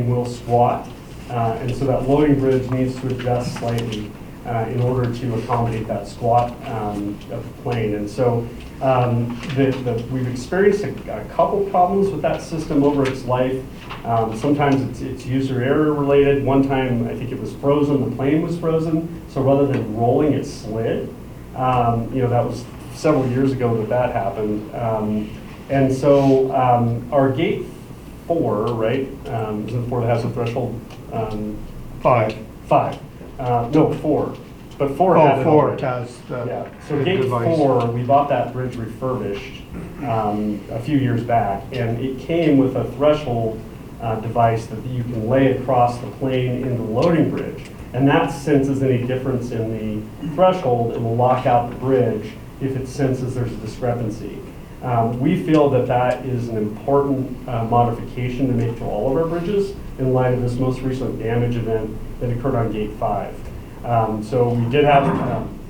will squat, and so that loading bridge needs to adjust slightly in order to accommodate that squat of the plane. And so we've experienced a couple problems with that system over its life. Sometimes it's user error related. One time I think it was frozen, the plane was frozen, so rather than rolling it slid. That was several years ago that happened. And so our gate 4, right, isn't it 4 that has a threshold? 5. 5. No, 4. But 4 had it 4 already. has the Yeah. So gate device. 4, we bought that bridge refurbished a few years back, and it came with a threshold device that you can lay across the plane in the loading bridge. And that senses any difference in the threshold and will lock out the bridge if it senses there's a discrepancy. We feel that is an important modification to make to all of our bridges in light of this most recent damage event that occurred on gate 5. So we did have,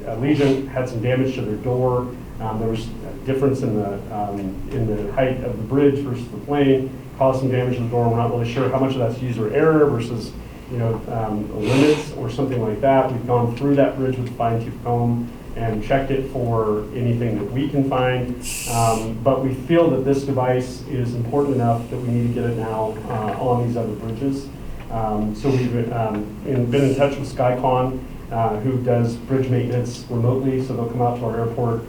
Allegiant had some damage to their door. There was a difference in the height of the bridge versus the plane, caused some damage to the door. We're not really sure how much of that's user error versus limits or something like that. We've gone through that bridge with a fine-tooth comb and checked it for anything that we can find. But we feel that this device is important enough that we need to get it now on these other bridges. So we've been in touch with SkyCon, who does bridge maintenance remotely, so they'll come out to our airport,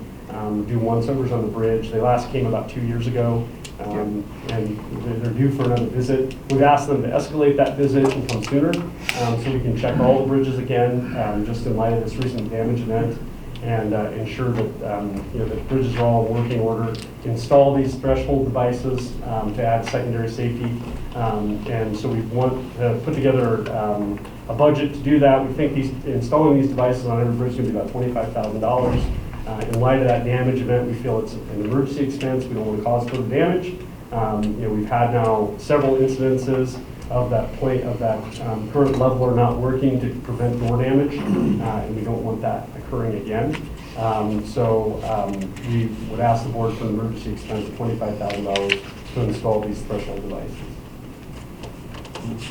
do once-overs on the bridge. They last came about 2 years ago, and they're due for another visit. We've asked them to escalate that visit and come sooner, so we can check all the bridges again, just in light of this recent damage event, and ensure that the bridges are all in working order. Install these threshold devices to add secondary safety, and so we want to put together a budget to do that. We think installing these devices on every bridge is going to be about $25,000. In light of that damage event, we feel it's an emergency expense. We don't want to cause further damage. We've had now several incidences of that current leveler not working to prevent door damage, and we don't want that occurring again. We would ask the board for an emergency expense of $25,000 to install these threshold devices.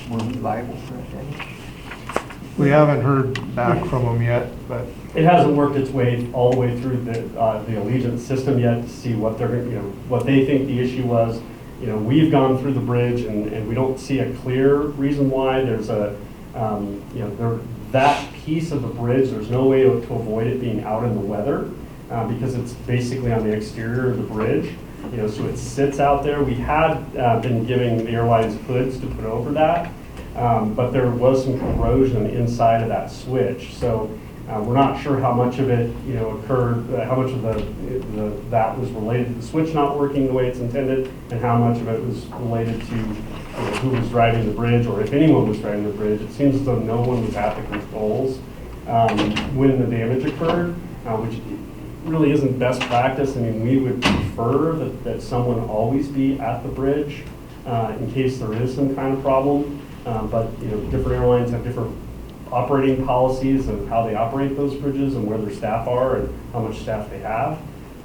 Were we liable for that damage? We haven't heard back from them yet, but It hasn't worked its way all the way through the Allegiant system yet to see what what they think the issue was. We've gone through the bridge and we don't see a clear reason why. There's that piece of the bridge, there's no way to avoid it being out in the weather because it's basically on the exterior of the bridge. So it sits out there. We had been giving the airlines hoods to put over that, but there was some corrosion inside of that switch. So we're not sure how much of it occurred, how much of that was related to the switch not working the way it's intended, and how much of it was related to who was driving the bridge, or if anyone was driving the bridge. It seems as though no one was at the controls when the damage occurred, which really isn't best practice. I mean, we would prefer that someone always be at the bridge in case there is some kind of problem. But different airlines have different operating policies of how they operate those bridges and where their staff are and how much staff they have.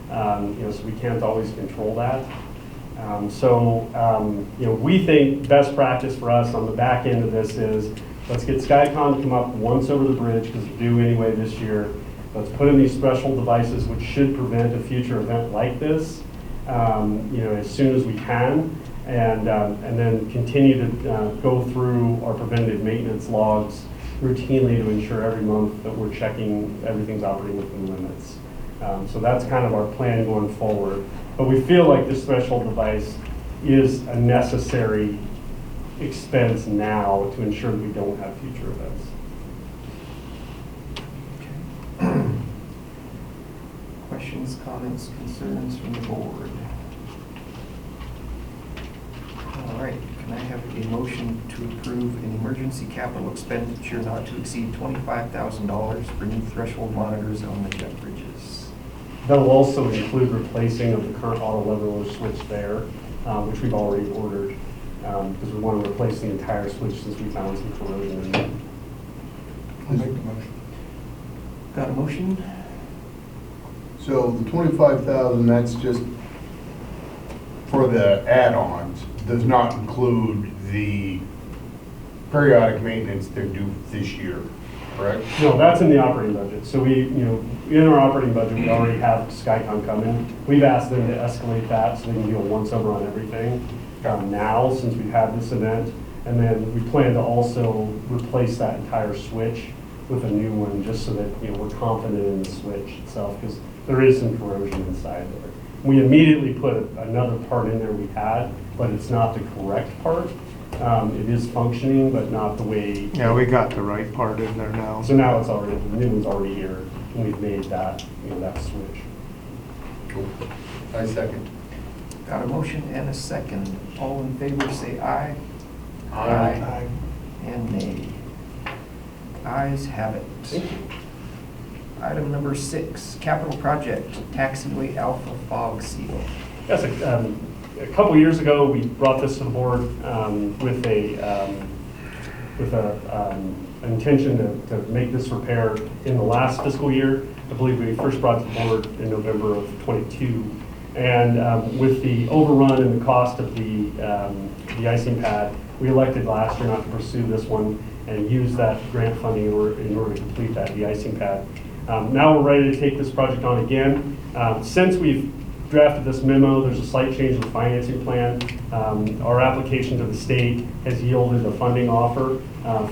So we can't always control that. We think best practice for us on the back end of this is let's get SkyCon to come up once over the bridge, because it's due anyway this year. Let's put in these threshold devices, which should prevent a future event like this, as soon as we can, and then continue to go through our preventative maintenance logs routinely to ensure every month that we're checking everything's operating within limits. So that's kind of our plan going forward. But we feel like this threshold device is a necessary expense now to ensure that we don't have future events. Questions, comments, concerns from the board? All right, can I have a motion to approve an emergency capital expenditure not to exceed $25,000 for new threshold monitors on the jet bridges? That will also include replacing of the current auto leveler switch there, which we've already ordered, because we want to replace the entire switch since we found some corrosion in it. I'll make the motion. Got a motion? So the 25,000, that's just for the add-ons, does not include the periodic maintenance they're due this year, correct? No, that's in the operating budget. So we, in our operating budget, we already have Skycon coming. We've asked them to escalate that so they can do a once over on everything now, since we've had this event. And then we plan to also replace that entire switch with a new one, just so that, we're confident in the switch itself, because there is some corrosion inside there. We immediately put another part in there we had, but it's not the correct part. It is functioning, but not the way. Yeah, we got the right part in there now. So now it's already, the new one's already here, and we've made that, that switch. Cool. I second. Got a motion and a second. All in favor, say aye. Aye. And nay. Ayes have it. Item number 6, capital project, taxiway alpha fog seal. Yes, a couple years ago, we brought this to the board with an intention to make this repair in the last fiscal year. I believe we first brought it to the board in November of '22. And with the overrun and the cost of the icing pad, we elected last year not to pursue this one and use that grant funding in order to complete that de-icing pad. Now we're ready to take this project on again. Since we've drafted this memo, there's a slight change in the financing plan. Our application to the state has yielded a funding offer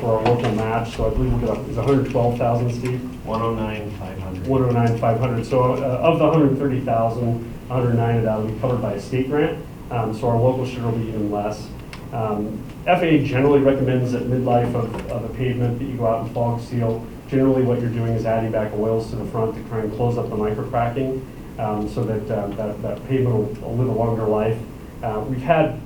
for our local match. So I believe we'll get it's 112,000, Steve? 109,500. 109,500. So of the 130,000, 109 of that will be covered by a state grant. So our local share will be even less. FAA generally recommends that midlife of a pavement that you go out and fog seal. Generally what you're doing is adding back oils to the front to try and close up the microcracking so that that pavement will live a longer life. We've had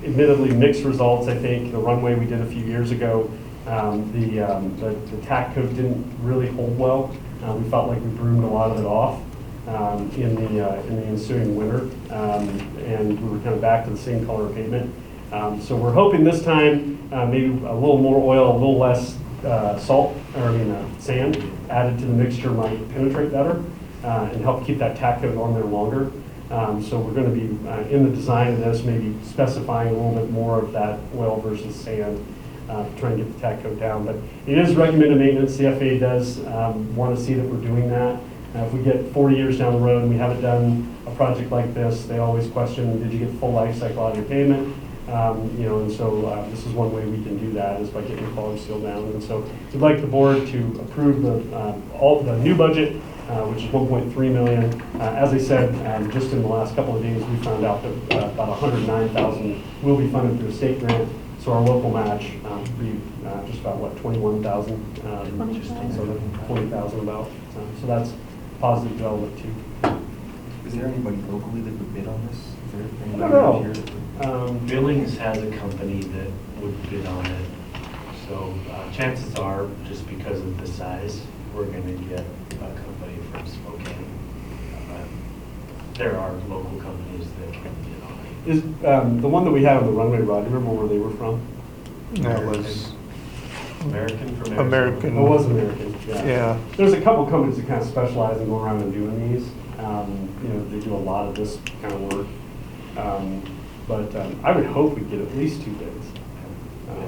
admittedly mixed results. I think the runway we did a few years ago, the tack coat didn't really hold well. We felt like we broomed a lot of it off in the ensuing winter, and we were kind of back to the same color of pavement. So we're hoping this time maybe a little more oil, a little less sand added to the mixture might penetrate better and help keep that tack coat on there longer. So we're going to be in the design of this, maybe specifying a little bit more of that oil versus sand to try and get the tack coat down. But it is recommended maintenance. The FAA does want to see that we're doing that. If we get 4 years down the road and we haven't done a project like this, they always question, did you get full life cycle out of your pavement? And so this is one way we can do that, is by getting the fog seal down. And so we'd like the board to approve the new budget, which is $1.3 million. As I said, just in the last couple of days, we found out that about $109,000 will be funded through a state grant. So our local match will be just about, what, $21,000? So 20,000 about. So that's positive development too. Is there anybody locally that would bid on this? Is there anybody I don't know. here that would- Billings has a company that would bid on it. So chances are, just because of the size, we're going to get a company from Spokane. There are local companies that can bid on it. Is the one that we had on the runway, Rod, do you remember where they were from? That was American from Arizona. American. Oh, it was American, yeah. Yeah. There's a couple companies that kind of specialize in going around and doing these. They do a lot of this kind of work. But I would hope we'd get at least 2 bids.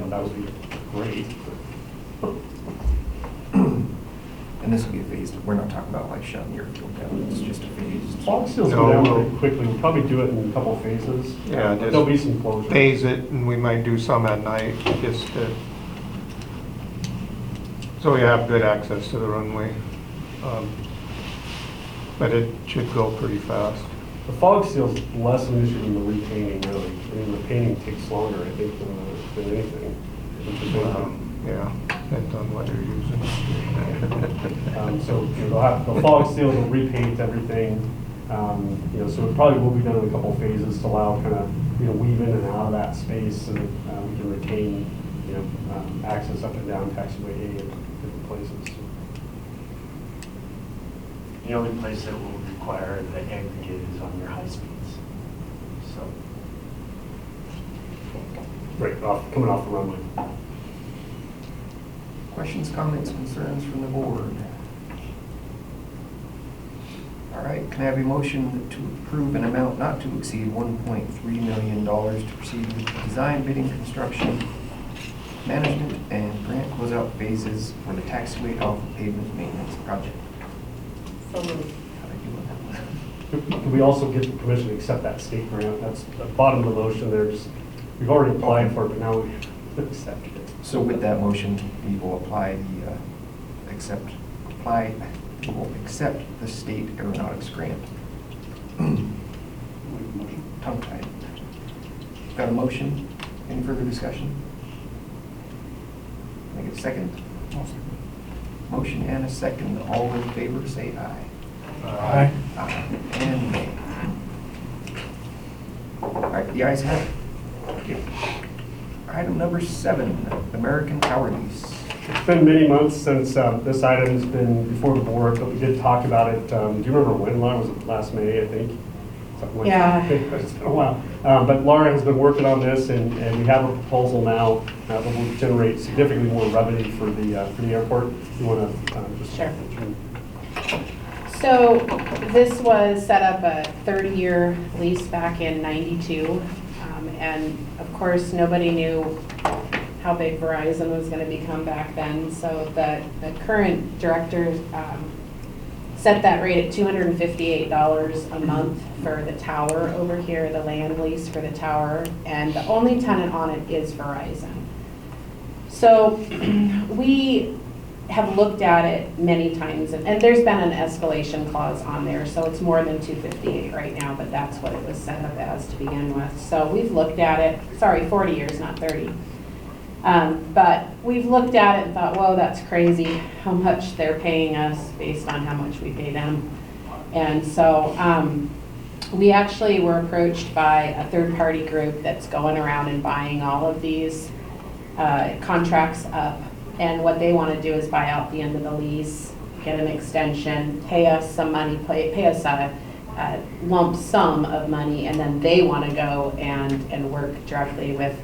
That would be great. And this will be a phased, we're not talking about like shutting your field down, it's just a phased. Fog seals No, go down we'll- pretty quickly. We'll probably do it in a couple of phases. Yeah, But just there'll be some closure. phase it, and we might do some at night, just to, so we have good access to the runway. But it should go pretty fast. The fog seal's less an issue than the repainting, really. I mean, the painting takes longer, I think, than anything. Yeah, depends on what you're using. So the fog seal will repaint everything. So it probably will be done in a couple of phases to allow kind of weave in and out of that space so that we can retain access up and down taxiway A in different places. The only place that will require the aggregate is on your high speeds. So Right, coming off the runway. Questions, comments, concerns from the board? All right, can I have a motion to approve an amount not to exceed $1.3 million to proceed with design, bidding, construction, management and grant closeout phases for the taxiway alpha pavement maintenance project. So moved. How do I do on that one? Could we also get the permission to accept that state grant? That's the bottom of the motion. We've already applied for it, but now we accept it. So with that motion, we will we will accept the state aeronautics grant. Tongue tied. Got a motion? Any further discussion? Can I get a second? Motion and a second. All in favor, say aye. Aye. Aye. And nay. All right, the ayes have it. Okay. Item number 7, American Tower lease. It's been many months since this item's been before the board, but we did talk about it. Do you remember when, Laura? Was it last May, I think? Something like Yeah. that. It's been a while. But Laura has been working on this, and we have a proposal now that will generate significantly more revenue for the airport. You want to just... Sure. So this was set up a 30-year lease back in '92. And of course, nobody knew how big Verizon was going to become back then. So the current director set that rate at $258 a month for the tower over here, the land lease for the tower. And the only tenant on it is Verizon. So we have looked at it many times, and there's been an escalation clause on there, so it's more than $258 right now, but that's what it was set up as to begin with. So we've looked at it, sorry, 40 years, not 30. But we've looked at it and thought, whoa, that's crazy how much they're paying us based on how much we pay them. And so we actually were approached by a third-party group that's going around and buying all of these contracts up. And what they want to do is buy out the end of the lease, get an extension, pay us some money, pay us a lump sum of money, and then they want to go and work directly with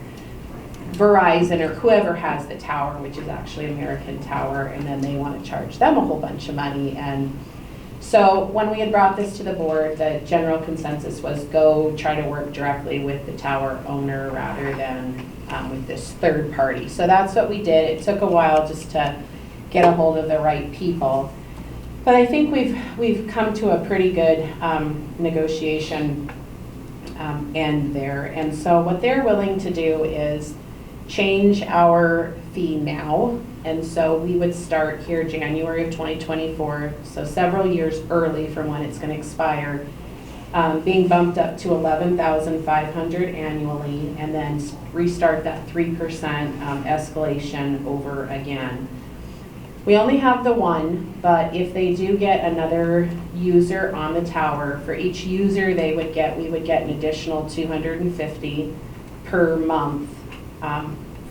Verizon or whoever has the tower, which is actually American Tower, and then they want to charge them a whole bunch of money. And so when we had brought this to the board, the general consensus was go try to work directly with the tower owner rather than with this third party. So that's what we did. It took a while just to get a hold of the right people. But I think we've come to a pretty good negotiation end there. And so what they're willing to do is change our fee now. And so we would start here January of 2024, so several years early from when it's going to expire, being bumped up to $11,500 annually, and then restart that 3% escalation over again. We only have the one, but if they do get another user on the tower, for each user we would get an additional $250 per month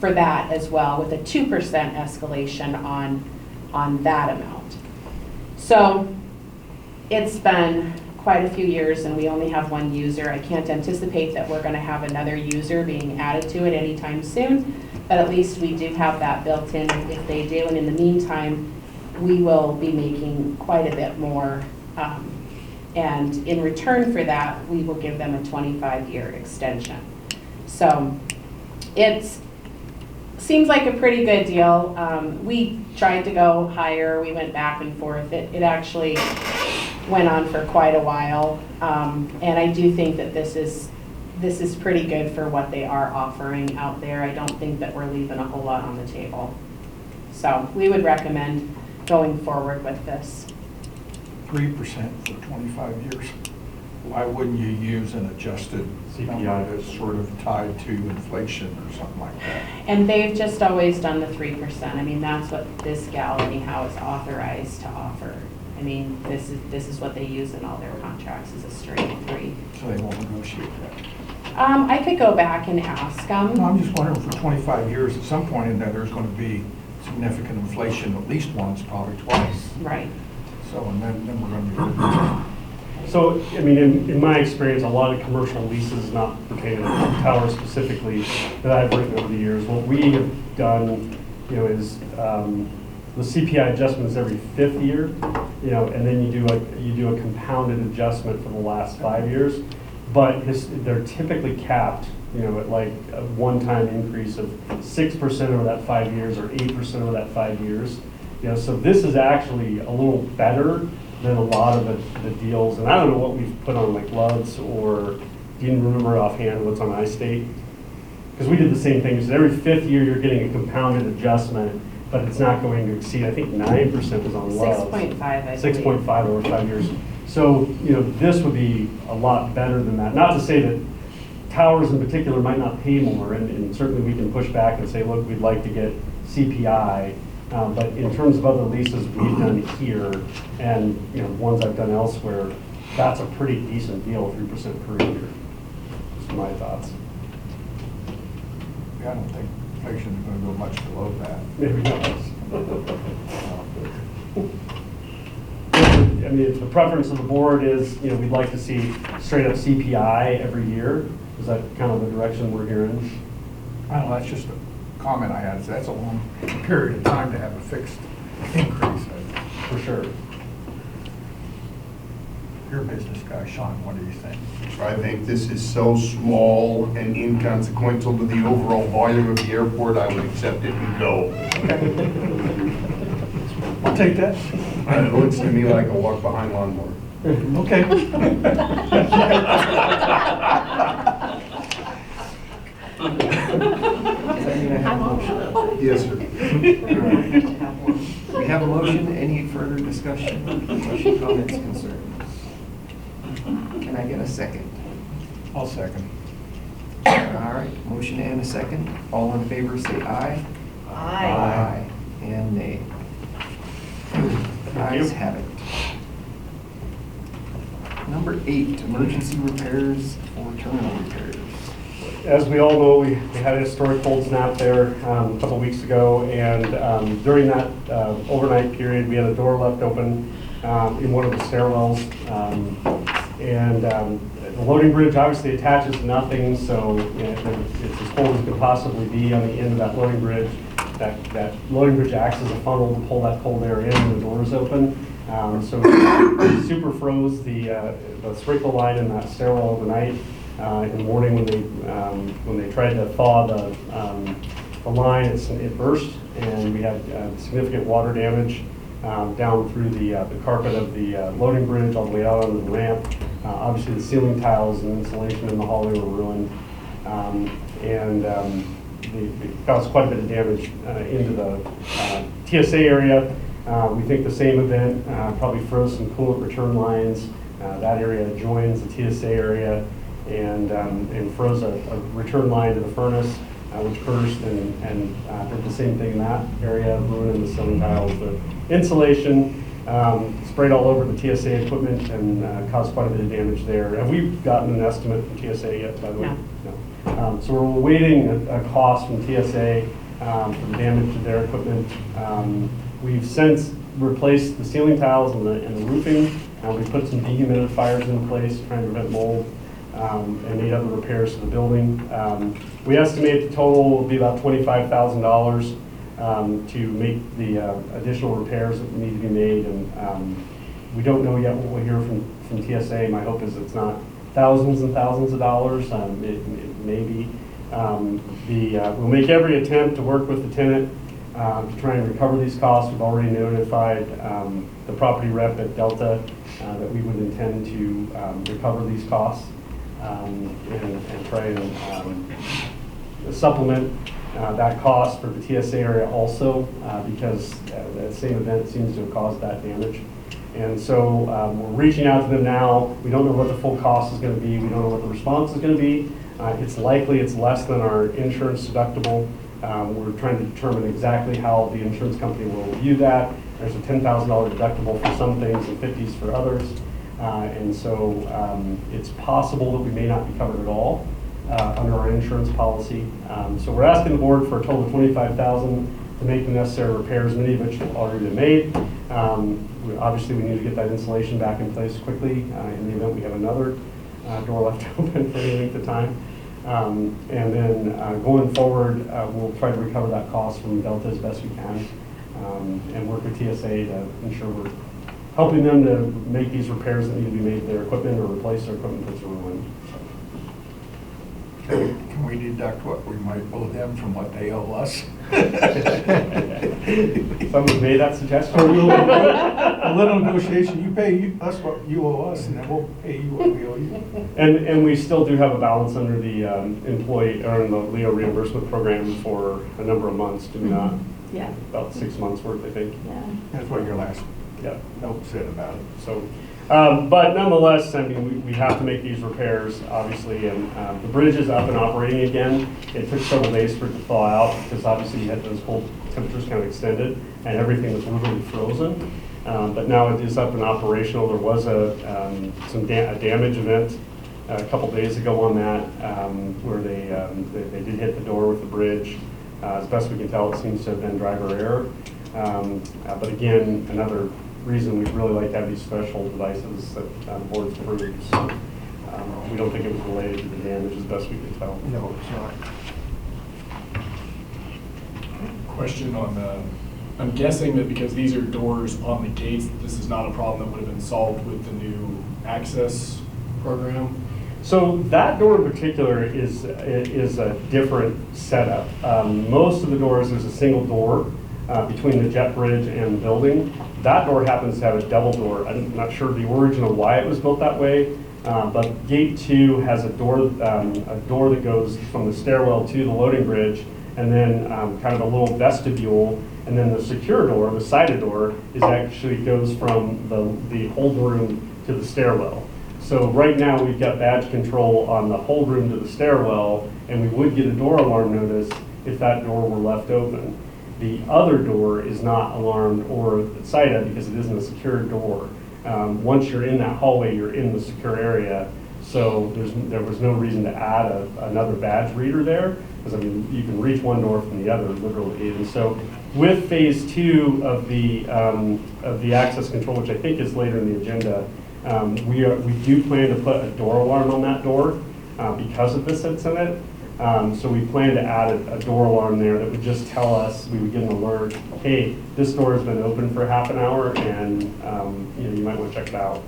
for that as well, with a 2% escalation on that amount. So it's been quite a few years and we only have one user. I can't anticipate that we're going to have another user being added to it anytime soon, but at least we do have that built in if they do. And in the meantime, we will be making quite a bit more. And in return for that, we will give them a 25-year extension. So it seems like a pretty good deal. We tried to go higher. We went back and forth. It actually went on for quite a while. And I do think that this is pretty good for what they are offering out there. I don't think that we're leaving a whole lot on the table. So we would recommend going forward with this. 3% for 25 years. Why wouldn't you use an adjusted CPI number that's sort of tied to inflation or something like that? And they've just always done the 3%. I mean, that's what this gal anyhow is authorized to offer. I mean, this is what they use in all their contracts, is a straight 3. So they won't negotiate that. I could go back and ask them. No, I'm just wondering, for 25 years, at some point in there, there's going to be significant inflation, at least once, probably twice. Right. So, and then we're going to be... So, I mean, in my experience, a lot of commercial leases, not pertaining to towers specifically, that I've written over the years, what we have done, is the CPI adjustment is every 5th year, and then you do a compounded adjustment for the last 5 years. But they're typically capped at like a one-time increase of 6% over that 5 years or 8% over that 5 years. So this is actually a little better than a lot of the deals. And I don't know what we've put on like Love's, or do you remember offhand what's on iState? Because we did the same thing. So every 5th year you're getting a compounded adjustment, but it's not going to exceed, I think 9% was on Love's. 6.5, I believe. 6.5 over 5 years. So, this would be a lot better than that. Not to say that towers in particular might not pay more, and certainly we can push back and say, look, we'd like to get CPI. But in terms of other leases we've done here, and ones I've done elsewhere, that's a pretty decent deal, 3% per year. Just my thoughts. Yeah, I don't think inflation's gonna go much below that. Maybe not. I mean, if the preference of the board is, we'd like to see straight up CPI every year, is that kind of the direction we're hearing? I don't know, that's just a comment I had, so that's a long period of time to have a fixed increase. For sure. You're a business guy, Sean, what do you think? I think this is so small and inconsequential to the overall volume of the airport, I would accept it and go. I'll take that. It looks to me like a walk behind lawnmower. Okay. Does that mean I have a motion? Yes, sir. We have a motion. Any further discussion? Question, comments, concerns? Can I get a second? I'll second. All right, motion and a second. All in favor, say aye. Aye. And nay. Ayes have it. Number 8, emergency repairs or terminal repairs. As we all know, we had a historic cold snap there a couple weeks ago, and during that overnight period, we had a door left open in one of the stairwells. The loading bridge obviously attaches to nothing, so it's as cold as it could possibly be on the end of that loading bridge. That loading bridge acts as a funnel to pull that cold air in when the door is open. So we super froze the sprinkler line in that stairwell overnight. In the morning when they tried to thaw the line, it burst, and we had significant water damage down through the carpet of the loading bridge all the way out onto the ramp. Obviously, the ceiling tiles and insulation in the hallway were ruined, and they caused quite a bit of damage into the TSA area. We think the same event probably froze some coolant return lines. That area joins the TSA area, and froze a return line to the furnace, which burst and did the same thing in that area, ruining the ceiling tiles. The insulation sprayed all over the TSA equipment and caused quite a bit of damage there. Have we gotten an estimate from TSA yet, by the way? No. So we're awaiting a cost from TSA for the damage to their equipment. We've since replaced the ceiling tiles and the roofing. We put some dehumidifiers in place to try and prevent mold. And made other repairs to the building. We estimate the total will be about $25,000 to make the additional repairs that need to be made. And we don't know yet what we'll hear from TSA. My hope is it's not thousands and thousands of dollars. It may be. We'll make every attempt to work with the tenant to try and recover these costs. We've already notified the property rep at Delta that we would intend to recover these costs. And try and supplement that cost for the TSA area also, because that same event seems to have caused that damage. And so we're reaching out to them now. We don't know what the full cost is going to be. We don't know what the response is going to be. It's likely it's less than our insurance deductible. We're trying to determine exactly how the insurance company will review that. There's a $10,000 deductible for some things and $50s for others. And so it's possible that we may not be covered at all under our insurance policy. So we're asking the board for a total of $25,000 to make the necessary repairs, many of which have already been made. Obviously, we need to get that insulation back in place quickly in the event we have another door left open for any length of time. And then going forward, we'll try to recover that cost from Delta as best we can and work with TSA to ensure we're helping them to make these repairs that need to be made to their equipment or replace their equipment that's ruined. Can we deduct what we might owe them from what they owe us? Someone made that suggestion. A little negotiation, you pay us what you owe us, and then we'll pay you what we owe you. And we still do have a balance under the employee, or in the Leo reimbursement program for a number of months, do we not? Yeah. About 6 months worth, I think. Yeah. That's what your last Yeah. note said about it. So, but nonetheless, I mean, we have to make these repairs, obviously, and the bridge is up and operating again. It took several days for it to thaw out, because obviously you had those cold temperatures kind of extended, and everything was literally frozen. But now it is up and operational. There was a damage event a couple days ago on that, where they did hit the door with the bridge. As best we can tell, it seems to have been driver error. But again, another reason we'd really like to have these threshold devices that the board's approved. So we don't think it was related to the damage, as best we can tell. No, it's not. Question on, I'm guessing that because these are doors on the gates, this is not a problem that would have been solved with the new access program? So that door in particular is a different setup. Most of the doors, there's a single door between the jet bridge and the building. That door happens to have a double door. I'm not sure the origin of why it was built that way, but gate 2 has a door that goes from the stairwell to the loading bridge, and then kind of a little vestibule, and then the secure door, the sided door, actually goes from the hold room to the stairwell. So right now, we've got badge control on the hold room to the stairwell, and we would get a door alarm notice if that door were left open. The other door is not alarmed or cited because it isn't a secure door. Once you're in that hallway, you're in the secure area. So there was no reason to add another badge reader there, because I mean, you can reach one door from the other, literally. And so with phase 2 of the access control, which I think is later in the agenda, we do plan to put a door alarm on that door because of this incident. So we plan to add a door alarm there that would just tell us, we would get an alert, hey, this door has been open for half an hour, and you might want to check it out.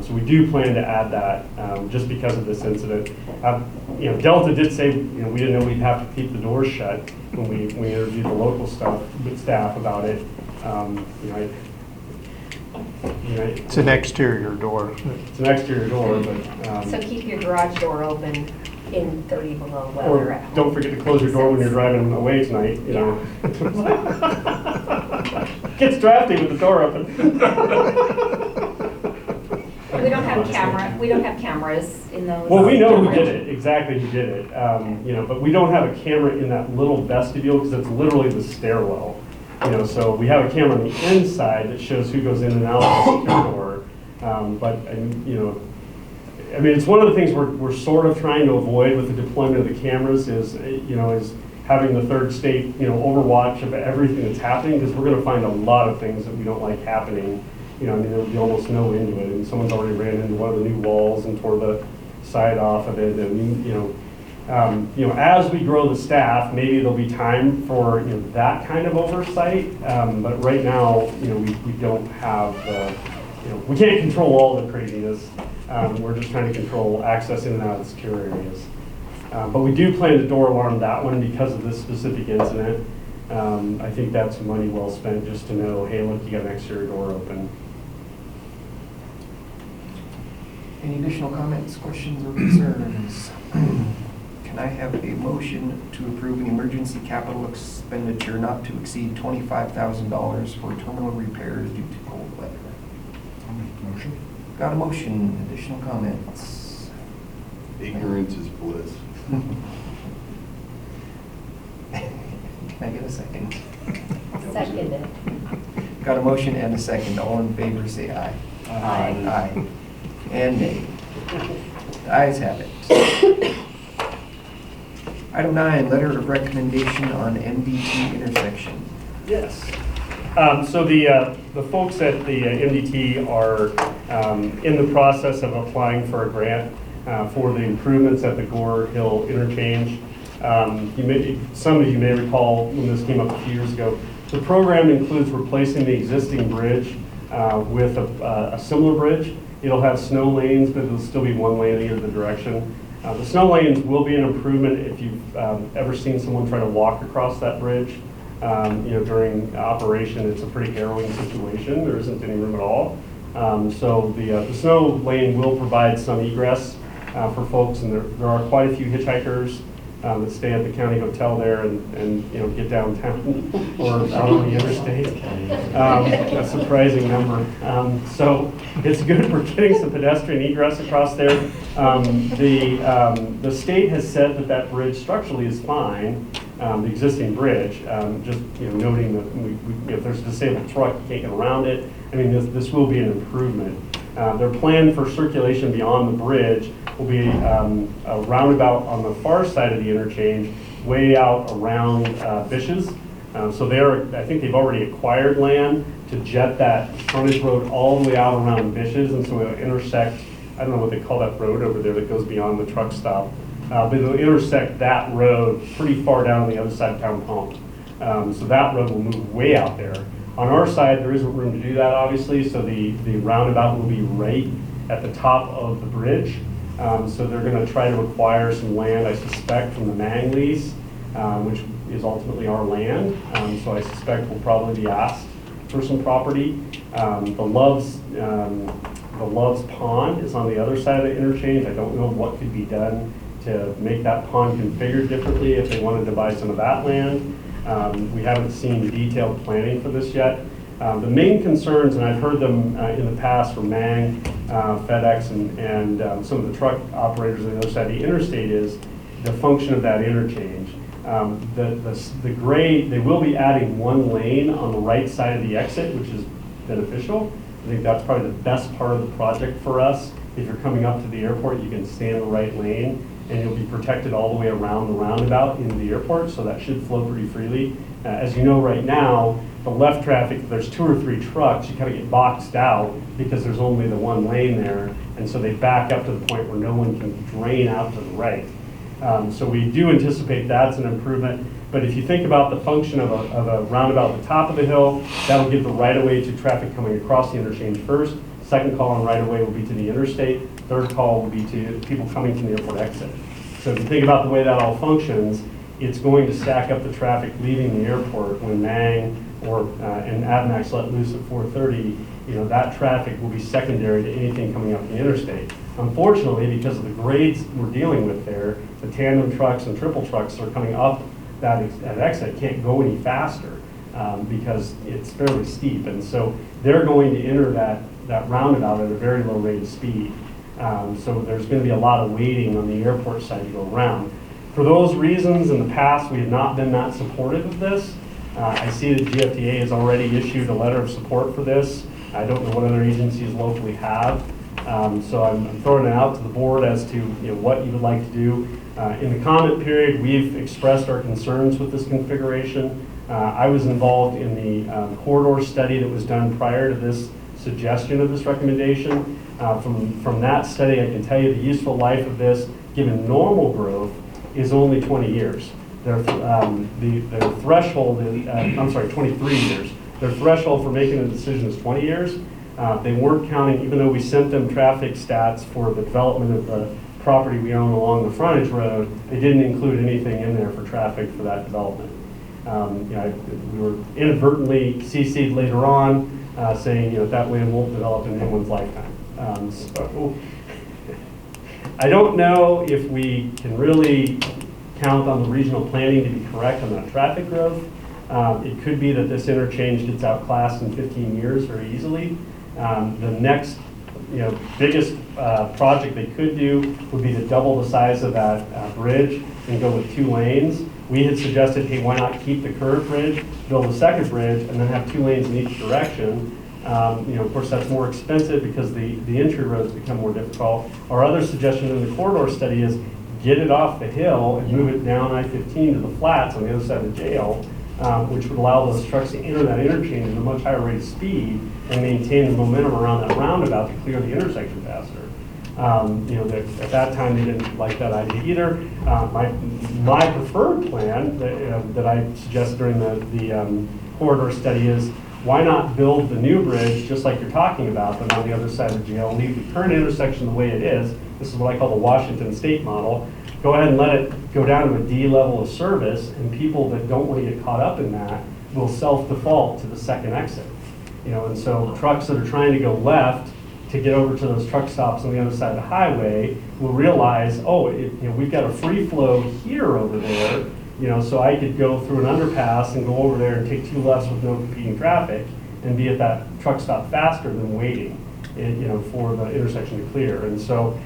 So we do plan to add that just because of this incident. Delta did say we didn't know we'd have to keep the doors shut when we interviewed the local staff about it. It's an exterior door. It's an exterior door, but So keep your garage door open in 30 below weather or at home. don't forget to close your door when you're driving away tonight. Gets drafty with the door open. We don't have cameras in those. Well, we know who did it, exactly who did it, but we don't have a camera in that little vestibule because it's literally the stairwell. So we have a camera on the inside that shows who goes in and out of the secure door. It's one of the things we're sort of trying to avoid with the deployment of the cameras is having the third state, overwatch of everything that's happening, because we're going to find a lot of things that we don't like happening. There'll be almost no into it, and someone's already ran into one of the new walls and tore the side off of it, and as we grow the staff, maybe there'll be time for that kind of oversight. But right now, we don't have we can't control all the craziness. We're just trying to control access in and out of the secure areas. But we do plan to door alarm that one because of this specific incident. I think that's money well spent just to know, hey, look, you got an exterior door open. Any additional comments, questions, or concerns? Can I have a motion to approve an emergency capital expenditure not to exceed $25,000 for terminal repairs due to cold weather? I'll make the motion. Got a motion, additional comments? Ignorance is bliss. Can I get a second? Seconded. Got a motion and a second. All in favor, say aye. Aye. Aye. And nay. The ayes have it. Item 9, letter of recommendation on MDT intersection. Yes. So the folks at the MDT are in the process of applying for a grant for the improvements at the Gore Hill interchange. Some of you may recall when this came up a few years ago. The program includes replacing the existing bridge with a similar bridge. It'll have snow lanes, but it'll still be one lane in either direction. The snow lanes will be an improvement if you've ever seen someone try to walk across that bridge. During operation, it's a pretty harrowing situation. There isn't any room at all. So the snow lane will provide some egress for folks, and there are quite a few hitchhikers that stay at the county hotel there and get downtown or out on the interstate. A surprising number. So it's good. We're getting some pedestrian egress across there. The state has said that bridge structurally is fine, the existing bridge. Just noting that if there's a disabled truck, you can't get around it. I mean, this will be an improvement. Their plan for circulation beyond the bridge will be a roundabout on the far side of the interchange, way out around Bish's. I think they've already acquired land to jet that frontage road all the way out around Bish's, and so it'll intersect, I don't know what they call that road over there that goes beyond the truck stop, but it'll intersect that road pretty far down on the other side of town pump. So that road will move way out there. On our side, there isn't room to do that, obviously, so the roundabout will be right at the top of the bridge. So they're going to try to acquire some land, I suspect, from the Mang lease, which is ultimately our land. So I suspect we'll probably be asked for some property. The Love's Pond is on the other side of the interchange. I don't know what could be done to make that pond configured differently if they wanted to buy some of that land. We haven't seen detailed planning for this yet. The main concerns, and I've heard them in the past from Mang, FedEx, and some of the truck operators on the other side of the interstate, is the function of that interchange. The grade, they will be adding one lane on the right side of the exit, which is beneficial. I think that's probably the best part of the project for us. If you're coming up to the airport, you can stay in the right lane, and you'll be protected all the way around the roundabout into the airport, so that should flow pretty freely. As you know right now, the left traffic, if there's 2 or 3 trucks, you kind of get boxed out because there's only the one lane there, and so they back up to the point where no one can drain out to the right. So we do anticipate that's an improvement, but if you think about the function of a roundabout at the top of the hill, that'll give the right-of-way to traffic coming across the interchange first. Second call on right-of-way will be to the interstate. Third call will be to people coming from the airport exit. So if you think about the way that all functions, it's going to stack up the traffic leaving the airport when Mang and Avmax let loose at 4:30. That traffic will be secondary to anything coming up the interstate. Unfortunately, because of the grades we're dealing with there, the tandem trucks and triple trucks are coming up that exit can't go any faster because it's fairly steep, and so they're going to enter that roundabout at a very low rate of speed. So there's going to be a lot of waiting on the airport side to go around. For those reasons, in the past, we have not been that supportive of this. I see that GFIAA has already issued a letter of support for this. I don't know what other agencies locally have. So I'm throwing it out to the board as to what you would like to do. In the comment period, we've expressed our concerns with this configuration. I was involved in the corridor study that was done prior to this suggestion of this recommendation. From that study, I can tell you the useful life of this, given normal growth, is only 20 years. Their threshold, 23 years. Their threshold for making a decision is 20 years. They weren't counting, even though we sent them traffic stats for the development of the property we own along the frontage road, they didn't include anything in there for traffic for that development. We were inadvertently CC'd later on saying that land won't develop in anyone's lifetime. So I don't know if we can really count on the regional planning to be correct on that traffic growth. It could be that this interchange gets outclassed in 15 years very easily. The next biggest project they could do would be to double the size of that bridge and go with 2 lanes. We had suggested, hey, why not keep the current bridge, build a second bridge, and then have 2 lanes in each direction. Of course, that's more expensive because the entry roads become more difficult. Our other suggestion in the corridor study is get it off the hill and move it down I-15 to the flats on the other side of the jail, which would allow those trucks to enter that interchange at a much higher rate of speed and maintain the momentum around that roundabout to clear the intersection faster. At that time, they didn't like that idea either. My preferred plan that I suggested during the corridor study is why not build the new bridge, just like you're talking about, but on the other side of the jail, leave the current intersection the way it is. This is what I call the Washington State model. Go ahead and let it go down to a D level of service, and people that don't want to get caught up in that will self-default to the second exit. You know, and so trucks that are trying to go left to get over to those truck stops on the other side of the highway will realize, oh, we've got a free flow here over there, you know, so I could go through an underpass and go over there and take 2 lefts with no competing traffic and be at that truck stop faster than waiting, for the intersection to clear. And so,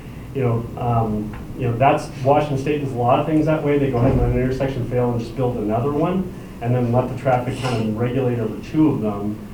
that's, Washington State does a lot of things that way. They go ahead and let an intersection fail and just build another one, and then let the traffic kind of regulate over 2 of them.